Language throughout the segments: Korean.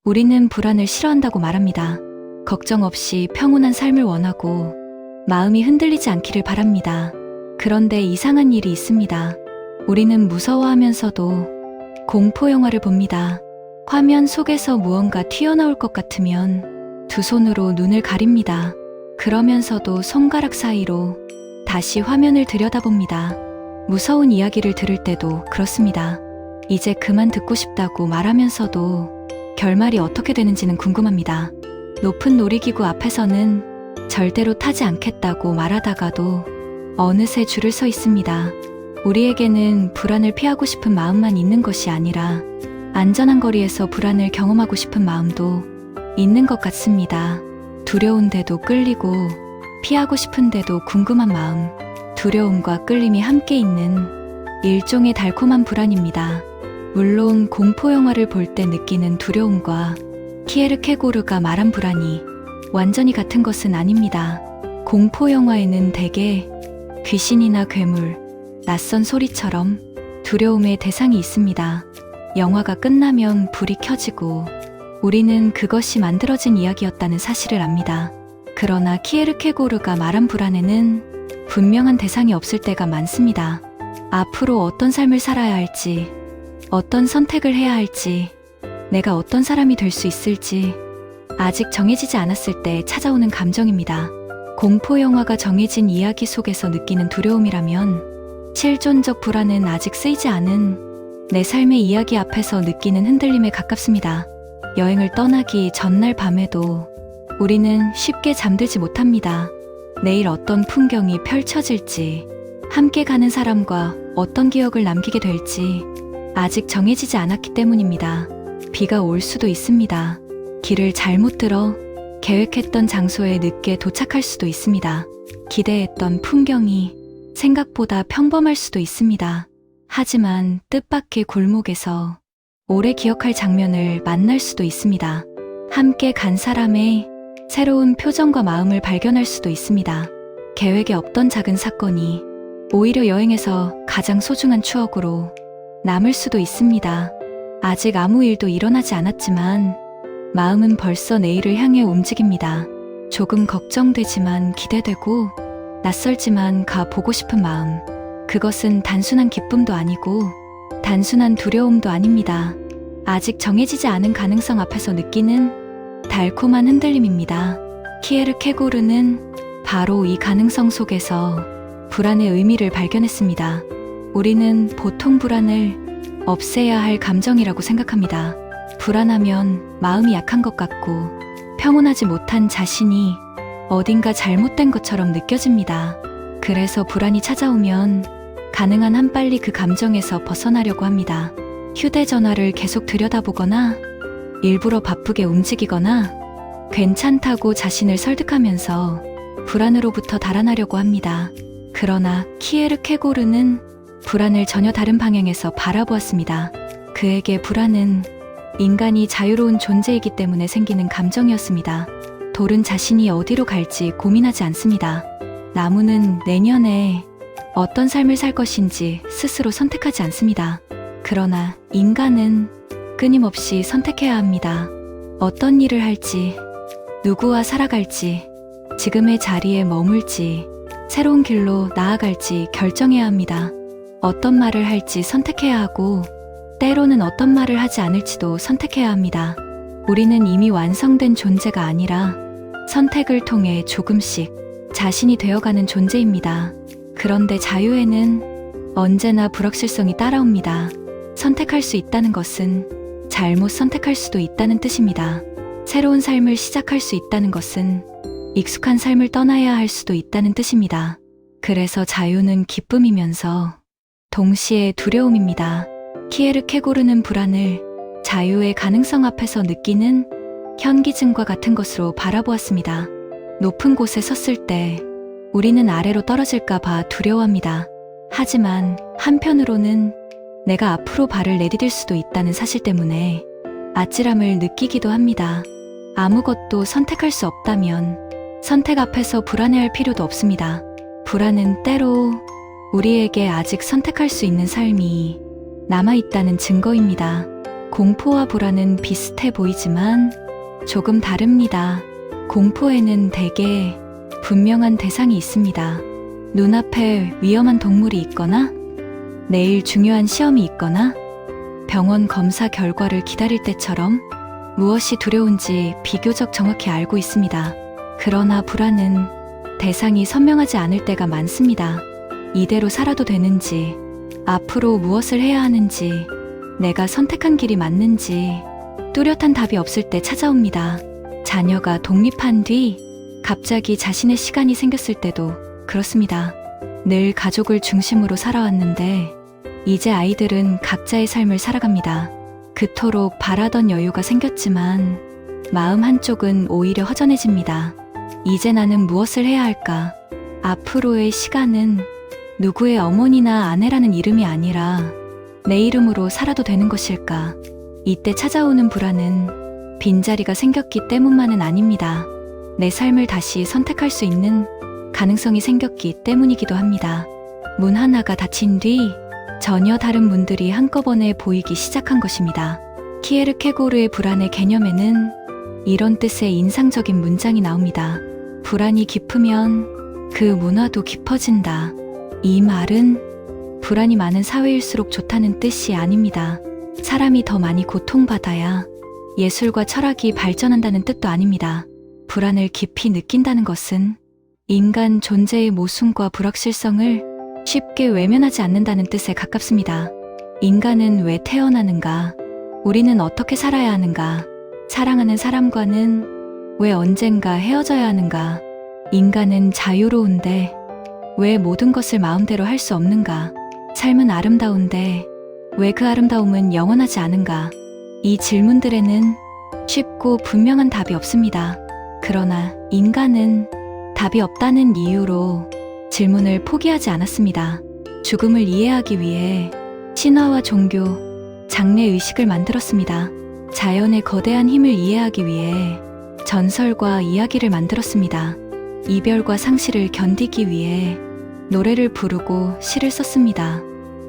우리는 불안을 싫어한다고 말합니다. 걱정 없이 평온한 삶을 원하고 마음이 흔들리지 않기를 바랍니다. 그런데 이상한 일이 있습니다. 우리는 무서워하면서도 공포 영화를 봅니다. 화면 속에서 무언가 튀어나올 것 같으면 두 손으로 눈을 가립니다. 그러면서도 손가락 사이로 다시 화면을 들여다봅니다. 무서운 이야기를 들을 때도 그렇습니다. 이제 그만 듣고 싶다고 말하면서도 결말이 어떻게 되는지는 궁금합니다. 높은 놀이기구 앞에서는 절대로 타지 않겠다고 말하다가도 어느새 줄을 서 있습니다. 우리에게는 불안을 피하고 싶은 마음만 있는 것이 아니라 안전한 거리에서 불안을 경험하고 싶은 마음도 있는 것 같습니다. 두려운데도 끌리고 피하고 싶은데도 궁금한 마음, 두려움과 끌림이 함께 있는 일종의 달콤한 불안입니다. 물론 공포 영화를 볼 때 느끼는 두려움과 키에르케고르가 말한 불안이 완전히 같은 것은 아닙니다. 공포 영화에는 대개 귀신이나 괴물, 낯선 소리처럼 두려움의 대상이 있습니다. 영화가 끝나면 불이 켜지고 우리는 그것이 만들어진 이야기였다는 사실을 압니다. 그러나 키에르케고르가 말한 불안에는 분명한 대상이 없을 때가 많습니다. 앞으로 어떤 삶을 살아야 할지, 어떤 선택을 해야 할지, 내가 어떤 사람이 될 수 있을지 아직 정해지지 않았을 때 찾아오는 감정입니다. 공포 영화가 정해진 이야기 속에서 느끼는 두려움이라면 실존적 불안은 아직 쓰이지 않은 내 삶의 이야기 앞에서 느끼는 흔들림에 가깝습니다. 여행을 떠나기 전날 밤에도 우리는 쉽게 잠들지 못합니다. 내일 어떤 풍경이 펼쳐질지, 함께 가는 사람과 어떤 기억을 남기게 될지 아직 정해지지 않았기 때문입니다. 비가 올 수도 있습니다. 길을 잘못 들어 계획했던 장소에 늦게 도착할 수도 있습니다. 기대했던 풍경이 생각보다 평범할 수도 있습니다. 하지만 뜻밖의 골목에서 오래 기억할 장면을 만날 수도 있습니다. 함께 간 사람의 새로운 표정과 마음을 발견할 수도 있습니다. 계획에 없던 작은 사건이 오히려 여행에서 가장 소중한 추억으로 남을 수도 있습니다. 아직 아무 일도 일어나지 않았지만 마음은 벌써 내일을 향해 움직입니다. 조금 걱정되지만 기대되고 낯설지만 가보고 싶은 마음. 그것은 단순한 기쁨도 아니고 단순한 두려움도 아닙니다. 아직 정해지지 않은 가능성 앞에서 느끼는 달콤한 흔들림입니다. 키에르케고르는 바로 이 가능성 속에서 불안의 의미를 발견했습니다. 우리는 보통 불안을 없애야 할 감정이라고 생각합니다. 불안하면 마음이 약한 것 같고 평온하지 못한 자신이 어딘가 잘못된 것처럼 느껴집니다. 그래서 불안이 찾아오면 가능한 한 빨리 그 감정에서 벗어나려고 합니다. 휴대전화를 계속 들여다보거나 일부러 바쁘게 움직이거나 괜찮다고 자신을 설득하면서 불안으로부터 달아나려고 합니다. 그러나 키에르케고르는 불안을 전혀 다른 방향에서 바라보았습니다. 그에게 불안은 인간이 자유로운 존재이기 때문에 생기는 감정이었습니다. 돌은 자신이 어디로 갈지 고민하지 않습니다. 나무는 내년에 어떤 삶을 살 것인지 스스로 선택하지 않습니다. 그러나 인간은 끊임없이 선택해야 합니다. 어떤 일을 할지, 누구와 살아갈지, 지금의 자리에 머물지, 새로운 길로 나아갈지 결정해야 합니다. 어떤 말을 할지 선택해야 하고 때로는 어떤 말을 하지 않을지도 선택해야 합니다. 우리는 이미 완성된 존재가 아니라 선택을 통해 조금씩 자신이 되어가는 존재입니다. 그런데 자유에는 언제나 불확실성이 따라옵니다. 선택할 수 있다는 것은 잘못 선택할 수도 있다는 뜻입니다. 새로운 삶을 시작할 수 있다는 것은 익숙한 삶을 떠나야 할 수도 있다는 뜻입니다. 그래서 자유는 기쁨이면서 동시에 두려움입니다. 키에르케고르는 불안을 자유의 가능성 앞에서 느끼는 현기증과 같은 것으로 바라보았습니다. 높은 곳에 섰을 때 우리는 아래로 떨어질까 봐 두려워합니다. 하지만 한편으로는 내가 앞으로 발을 내디딜 수도 있다는 사실 때문에 아찔함을 느끼기도 합니다. 아무것도 선택할 수 없다면 선택 앞에서 불안해할 필요도 없습니다. 불안은 때로 우리에게 아직 선택할 수 있는 삶이 남아있다는 증거입니다. 공포와 불안은 비슷해 보이지만 조금 다릅니다. 공포에는 대개 분명한 대상이 있습니다. 눈앞에 위험한 동물이 있거나 내일 중요한 시험이 있거나 병원 검사 결과를 기다릴 때처럼 무엇이 두려운지 비교적 정확히 알고 있습니다. 그러나 불안은 대상이 선명하지 않을 때가 많습니다. 이대로 살아도 되는지, 앞으로 무엇을 해야 하는지, 내가 선택한 길이 맞는지 뚜렷한 답이 없을 때 찾아옵니다. 자녀가 독립한 뒤 갑자기 자신의 시간이 생겼을 때도 그렇습니다. 늘 가족을 중심으로 살아왔는데 이제 아이들은 각자의 삶을 살아갑니다. 그토록 바라던 여유가 생겼지만 마음 한쪽은 오히려 허전해집니다. 이제 나는 무엇을 해야 할까? 앞으로의 시간은 누구의 어머니나 아내라는 이름이 아니라 내 이름으로 살아도 되는 것일까? 이때 찾아오는 불안은 빈자리가 생겼기 때문만은 아닙니다. 내 삶을 다시 선택할 수 있는 가능성이 생겼기 때문이기도 합니다. 문 하나가 닫힌 뒤 전혀 다른 문들이 한꺼번에 보이기 시작한 것입니다. 키에르케고르의 불안의 개념에는 이런 뜻의 인상적인 문장이 나옵니다. 불안이 깊으면 그 문화도 깊어진다. 이 말은 불안이 많은 사회일수록 좋다는 뜻이 아닙니다. 사람이 더 많이 고통받아야 예술과 철학이 발전한다는 뜻도 아닙니다. 불안을 깊이 느낀다는 것은 인간 존재의 모순과 불확실성을 쉽게 외면하지 않는다는 뜻에 가깝습니다. 인간은 왜 태어나는가? 우리는 어떻게 살아야 하는가? 사랑하는 사람과는 왜 언젠가 헤어져야 하는가? 인간은 자유로운데 왜 모든 것을 마음대로 할 수 없는가? 삶은 아름다운데 왜 그 아름다움은 영원하지 않은가? 이 질문들에는 쉽고 분명한 답이 없습니다. 그러나 인간은 답이 없다는 이유로 질문을 포기하지 않았습니다. 죽음을 이해하기 위해 신화와 종교, 장래의식을 만들었습니다. 자연의 거대한 힘을 이해하기 위해 전설과 이야기를 만들었습니다. 이별과 상실을 견디기 위해 노래를 부르고 시를 썼습니다.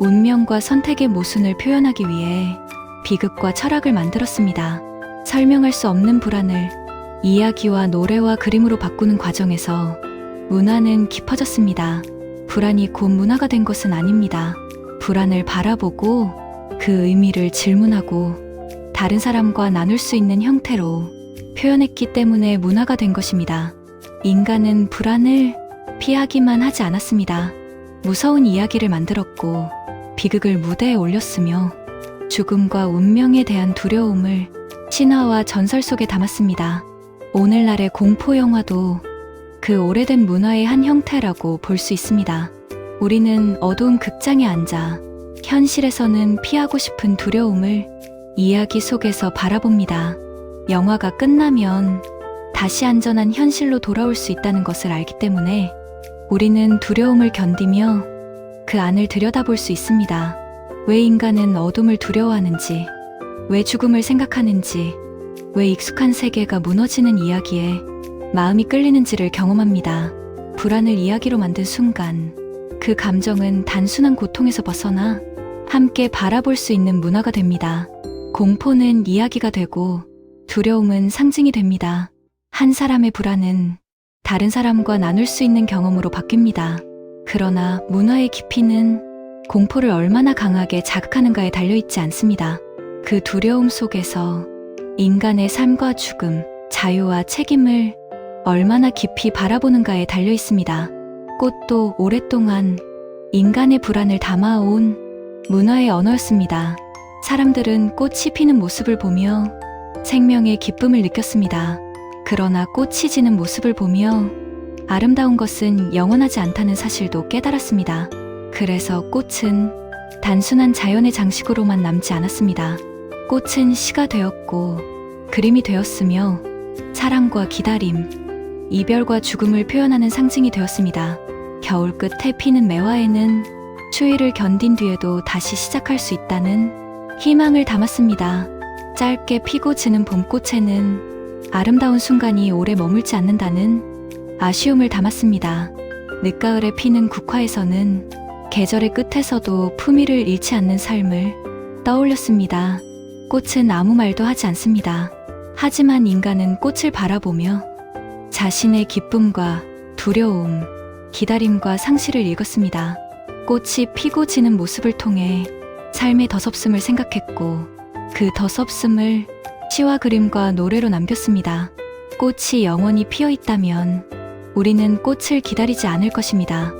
운명과 선택의 모순을 표현하기 위해 비극과 철학을 만들었습니다. 설명할 수 없는 불안을 이야기와 노래와 그림으로 바꾸는 과정에서 문화는 깊어졌습니다. 불안이 곧 문화가 된 것은 아닙니다. 불안을 바라보고 그 의미를 질문하고 다른 사람과 나눌 수 있는 형태로 표현했기 때문에 문화가 된 것입니다. 인간은 불안을 피하기만 하지 않았습니다. 무서운 이야기를 만들었고 비극을 무대에 올렸으며 죽음과 운명에 대한 두려움을 신화와 전설 속에 담았습니다. 오늘날의 공포 영화도 그 오래된 문화의 한 형태라고 볼 수 있습니다. 우리는 어두운 극장에 앉아 현실에서는 피하고 싶은 두려움을 이야기 속에서 바라봅니다. 영화가 끝나면 다시 안전한 현실로 돌아올 수 있다는 것을 알기 때문에 우리는 두려움을 견디며 그 안을 들여다볼 수 있습니다. 왜 인간은 어둠을 두려워하는지, 왜 죽음을 생각하는지, 왜 익숙한 세계가 무너지는 이야기에 마음이 끌리는지를 경험합니다. 불안을 이야기로 만든 순간 그 감정은 단순한 고통에서 벗어나 함께 바라볼 수 있는 문화가 됩니다. 공포는 이야기가 되고 두려움은 상징이 됩니다. 한 사람의 불안은 다른 사람과 나눌 수 있는 경험으로 바뀝니다. 그러나 문화의 깊이는 공포를 얼마나 강하게 자극하는가에 달려있지 않습니다. 그 두려움 속에서 인간의 삶과 죽음, 자유와 책임을 얼마나 깊이 바라보는가에 달려있습니다. 꽃도 오랫동안 인간의 불안을 담아온 문화의 언어였습니다. 사람들은 꽃이 피는 모습을 보며 생명의 기쁨을 느꼈습니다. 그러나 꽃이 지는 모습을 보며 아름다운 것은 영원하지 않다는 사실도 깨달았습니다. 그래서 꽃은 단순한 자연의 장식으로만 남지 않았습니다. 꽃은 시가 되었고 그림이 되었으며 사랑과 기다림, 이별과 죽음을 표현하는 상징이 되었습니다. 겨울 끝에 피는 매화에는 추위를 견딘 뒤에도 다시 시작할 수 있다는 희망을 담았습니다. 짧게 피고 지는 봄꽃에는 아름다운 순간이 오래 머물지 않는다는 아쉬움을 담았습니다. 늦가을에 피는 국화에서는 계절의 끝에서도 품위를 잃지 않는 삶을 떠올렸습니다. 꽃은 아무 말도 하지 않습니다. 하지만 인간은 꽃을 바라보며 자신의 기쁨과 두려움, 기다림과 상실을 읽었습니다. 꽃이 피고 지는 모습을 통해 삶의 더섭음을 생각했고 그 더섭음을 시와 그림과 노래로 남겼습니다. 꽃이 영원히 피어 있다면 우리는 꽃을 기다리지 않을 것입니다.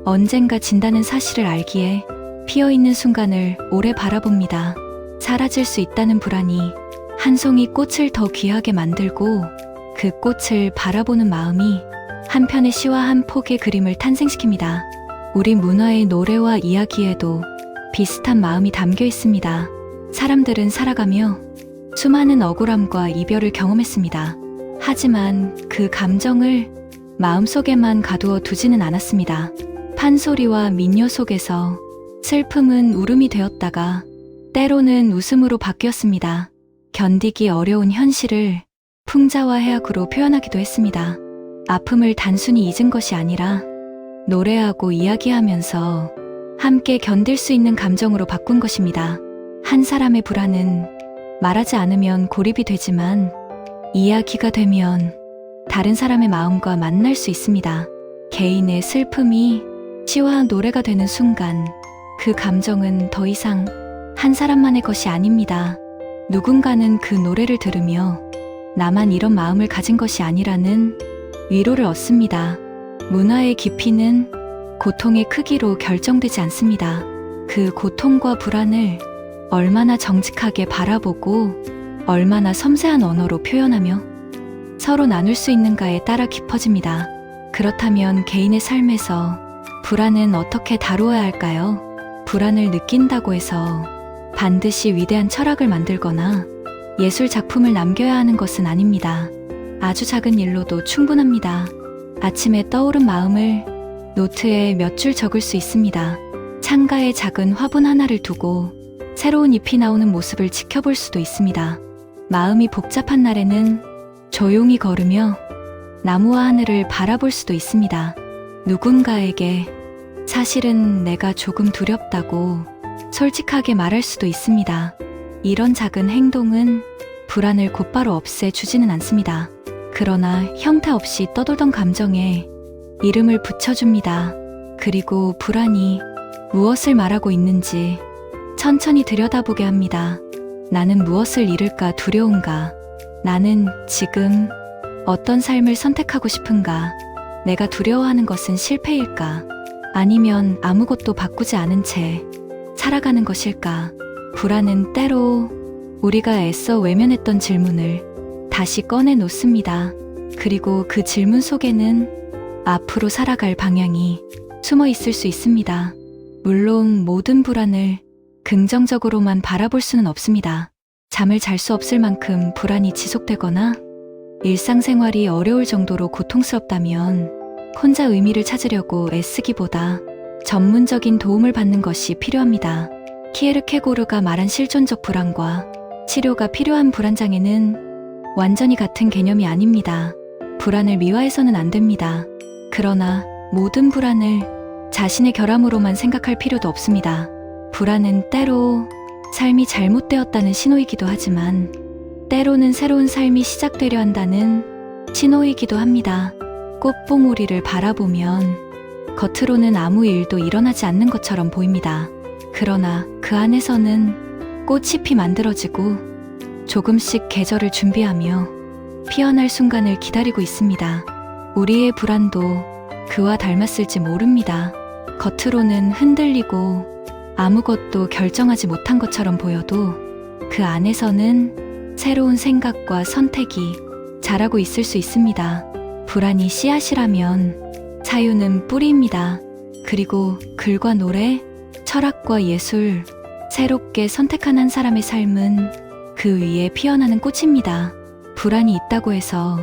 언젠가 진다는 사실을 알기에 피어 있는 순간을 오래 바라봅니다. 사라질 수 있다는 불안이 한 송이 꽃을 더 귀하게 만들고 그 꽃을 바라보는 마음이 한 편의 시와 한 폭의 그림을 탄생시킵니다. 우리 문화의 노래와 이야기에도 비슷한 마음이 담겨 있습니다. 사람들은 살아가며 수많은 억울함과 이별을 경험했습니다. 하지만 그 감정을 마음속에만 가두어 두지는 않았습니다. 판소리와 민요 속에서 슬픔은 울음이 되었다가 때로는 웃음으로 바뀌었습니다. 견디기 어려운 현실을 풍자와 해악으로 표현하기도 했습니다. 아픔을 단순히 잊은 것이 아니라 노래하고 이야기하면서 함께 견딜 수 있는 감정으로 바꾼 것입니다. 한 사람의 불안은 말하지 않으면 고립이 되지만 이야기가 되면 다른 사람의 마음과 만날 수 있습니다. 개인의 슬픔이 시와 노래가 되는 순간 그 감정은 더 이상 한 사람만의 것이 아닙니다. 누군가는 그 노래를 들으며 나만 이런 마음을 가진 것이 아니라는 위로를 얻습니다. 문화의 깊이는 고통의 크기로 결정되지 않습니다. 그 고통과 불안을 얼마나 정직하게 바라보고 얼마나 섬세한 언어로 표현하며 서로 나눌 수 있는가에 따라 깊어집니다. 그렇다면 개인의 삶에서 불안은 어떻게 다루어야 할까요? 불안을 느낀다고 해서 반드시 위대한 철학을 만들거나 예술 작품을 남겨야 하는 것은 아닙니다. 아주 작은 일로도 충분합니다. 아침에 떠오른 마음을 노트에 몇 줄 적을 수 있습니다. 창가에 작은 화분 하나를 두고 새로운 잎이 나오는 모습을 지켜볼 수도 있습니다. 마음이 복잡한 날에는 조용히 걸으며 나무와 하늘을 바라볼 수도 있습니다. 누군가에게 사실은 내가 조금 두렵다고 솔직하게 말할 수도 있습니다. 이런 작은 행동은 불안을 곧바로 없애주지는 않습니다. 그러나 형태 없이 떠돌던 감정에 이름을 붙여줍니다. 그리고 불안이 무엇을 말하고 있는지 천천히 들여다보게 합니다. 나는 무엇을 잃을까 두려운가? 나는 지금 어떤 삶을 선택하고 싶은가? 내가 두려워하는 것은 실패일까? 아니면 아무것도 바꾸지 않은 채 살아가는 것일까? 불안은 때로 우리가 애써 외면했던 질문을 다시 꺼내 놓습니다. 그리고 그 질문 속에는 앞으로 살아갈 방향이 숨어 있을 수 있습니다. 물론 모든 불안을 긍정적으로만 바라볼 수는 없습니다. 잠을 잘 수 없을 만큼 불안이 지속되거나 일상생활이 어려울 정도로 고통스럽다면 혼자 의미를 찾으려고 애쓰기보다 전문적인 도움을 받는 것이 필요합니다. 키에르케고르가 말한 실존적 불안과 치료가 필요한 불안장애는 완전히 같은 개념이 아닙니다. 불안을 미화해서는 안 됩니다. 그러나 모든 불안을 자신의 결함으로만 생각할 필요도 없습니다. 불안은 때로 삶이 잘못되었다는 신호이기도 하지만 때로는 새로운 삶이 시작되려 한다는 신호이기도 합니다. 꽃봉오리를 바라보면 겉으로는 아무 일도 일어나지 않는 것처럼 보입니다. 그러나 그 안에서는 꽃잎이 만들어지고 조금씩 계절을 준비하며 피어날 순간을 기다리고 있습니다. 우리의 불안도 그와 닮았을지 모릅니다. 겉으로는 흔들리고 아무것도 결정하지 못한 것처럼 보여도 그 안에서는 새로운 생각과 선택이 자라고 있을 수 있습니다. 불안이 씨앗이라면 자유는 뿌리입니다. 그리고 글과 노래, 철학과 예술, 새롭게 선택한 한 사람의 삶은 그 위에 피어나는 꽃입니다. 불안이 있다고 해서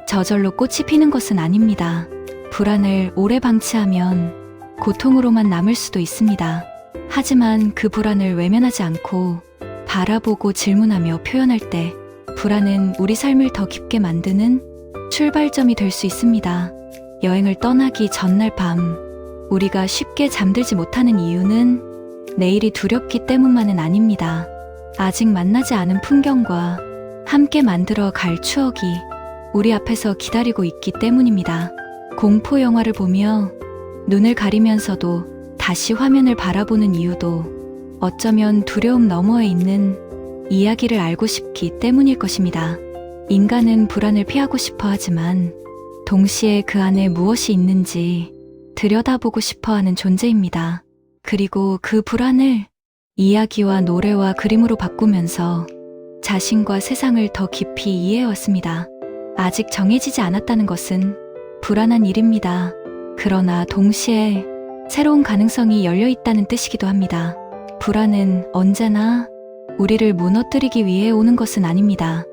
저절로 꽃이 피는 것은 아닙니다. 불안을 오래 방치하면 고통으로만 남을 수도 있습니다. 하지만 그 불안을 외면하지 않고 바라보고 질문하며 표현할 때 불안은 우리 삶을 더 깊게 만드는 출발점이 될 수 있습니다. 여행을 떠나기 전날 밤 우리가 쉽게 잠들지 못하는 이유는 내일이 두렵기 때문만은 아닙니다. 아직 만나지 않은 풍경과 함께 만들어 갈 추억이 우리 앞에서 기다리고 있기 때문입니다. 공포 영화를 보며 눈을 가리면서도 다시 화면을 바라보는 이유도 어쩌면 두려움 너머에 있는 이야기를 알고 싶기 때문일 것입니다. 인간은 불안을 피하고 싶어 하지만 동시에 그 안에 무엇이 있는지 들여다보고 싶어 하는 존재입니다. 그리고 그 불안을 이야기와 노래와 그림으로 바꾸면서 자신과 세상을 더 깊이 이해해왔습니다. 아직 정해지지 않았다는 것은 불안한 일입니다. 그러나 동시에 새로운 가능성이 열려있다는 뜻이기도 합니다. 불안은 언제나 우리를 무너뜨리기 위해 오는 것은 아닙니다.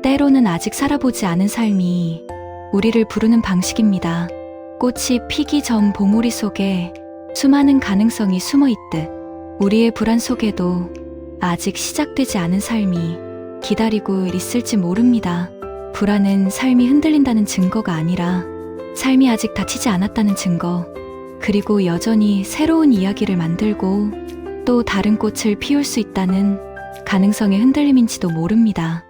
때로는 아직 살아보지 않은 삶이 우리를 부르는 방식입니다. 꽃이 피기 전 봉우리 속에 수많은 가능성이 숨어 있듯 우리의 불안 속에도 아직 시작되지 않은 삶이 기다리고 있을지 모릅니다. 불안은 삶이 흔들린다는 증거가 아니라 삶이 아직 닫히지 않았다는 증거, 그리고 여전히 새로운 이야기를 만들고 또 다른 꽃을 피울 수 있다는 가능성의 흔들림인지도 모릅니다.